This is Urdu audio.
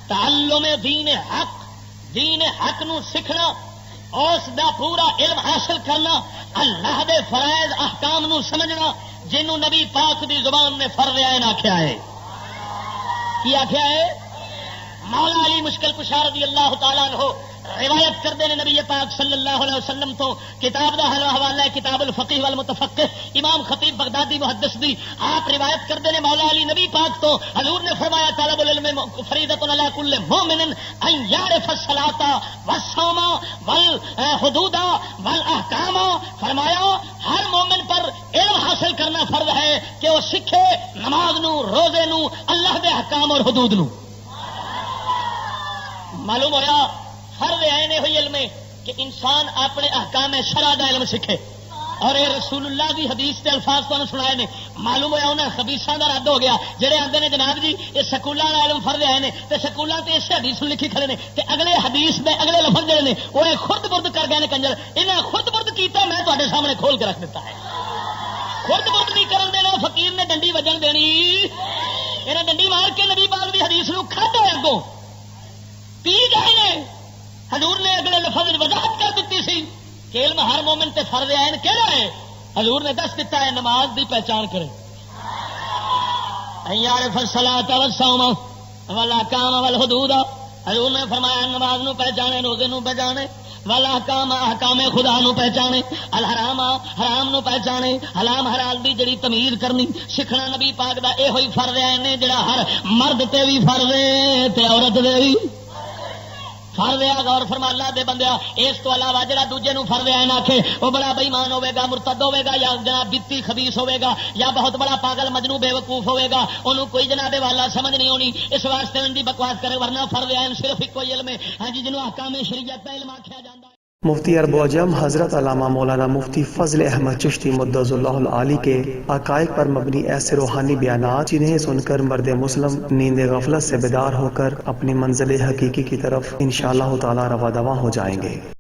تعلم دین حق نو سیکھنا، اس دا پورا علم حاصل کرنا، اللہ دے فرائض احکام نو سمجھنا، جنہوں نبی پاک دی زبان نے فرض عین آکھیا ہے۔ کی آکھیا ہے؟ مولا علی مشکل کشا رضی اللہ تعالیٰ عنہ روایت کرتے ہیں نبی پاک صلی اللہ علیہ وسلم تو، کتاب دا حوالہ ہے کتاب الفقہ والمتفقہ، امام خطیب بغدادی محدث دی، آپ روایت کرتے ہیں مولا علی نبی پاک تو حضور نے فرمایا طلب العلم فریضۃ علی کل مومن ان یعرف الصلاۃ والصوم والحدود والاحکام، فرمایا ہر مومن پر علم حاصل کرنا فرض ہے کہ وہ سیکھے نماز نو، روزے نو، اللہ دے احکام اور حدود نو۔ معلوم ہوا فرض عین ہوئی علم کہ انسان اپنے احکام شرع دا علم سیکھے، اور یہ رسول اللہ دی حدیث کے الفاظ تو سنائے نے۔ معلوم ہوا انہیں خبیثاں دا رد ہو گیا جہے آتے ہیں جناب جی یہ سکولوں کا علم فرض آئے تو سکولوں سے اس حدیث لکھی کھڑے نے، تے اگلے حدیث دے اگلے لفظ جڑے نے وہ خرد برد کر گئے نے کنجر، انہیں خرد برد کیتا میں تے سامنے کھول کے رکھ دیتا ہے۔ خرد برد نہیں کرن دینا، فقیر نے ڈنڈی وجن دینی، انہیں ڈنڈی مار کے نبی پاک دی حدیث نو کھڈ ہوئے اگوں پی گئے نے۔ حضور نے اگلے لفظ وضاحت کر دیتی سی کہ علم ہر مومن تے فرض عین کہڑا ہے؟ حضور نے دس دیتا ہے نماز دی پہچان کرے، یعرف الصلاۃ والصوم والاحکام والحدود، حضور نے فرمایا نماز نو پہچانے، روزے نو پہچانے، والاحکام احکام خدا نو پہچانے، الحرام حرام نو پہچانے، حلال حلال دی جڑی تمیز کرنی سیکھنا نبی پاک دا اے ہوئی فرض عین ہے جڑا ہر مرد تے بھی فرض ہے تے عورت دے بھی فرض ہے۔ غور فرما اللہ دے بندیا، اس تو علاوہ جڑا دوجے نو فرض عین آکھے وہ بڑا بے ایمان ہوے گا، مرتد ہوے گا، یا جناب بتی خبیث ہوے گا، یا بہت بڑا پاگل مجنوں بے وقوف ہوے گا، انہوں کوئی جناب والا سمجھ نہیں ہونی، اس واسطے ان دی بکواس کرے، ورنہ فرض عین صرف ایک کوئی علم ہے ہاں جی جنوں احکام شریعت کا علم آکھیا جاندا ہے۔ مفتی عرب و عجم حضرت علامہ مولانا مفتی فضل احمد چشتی مدظ اللہ العالی کے حقائق پر مبنی ایسے روحانی بیانات جنہیں سن کر مرد مسلم نیند غفلت سے بیدار ہو کر اپنی منزل حقیقی کی طرف انشاءاللہ تعالی روا دواں ہو جائیں گے۔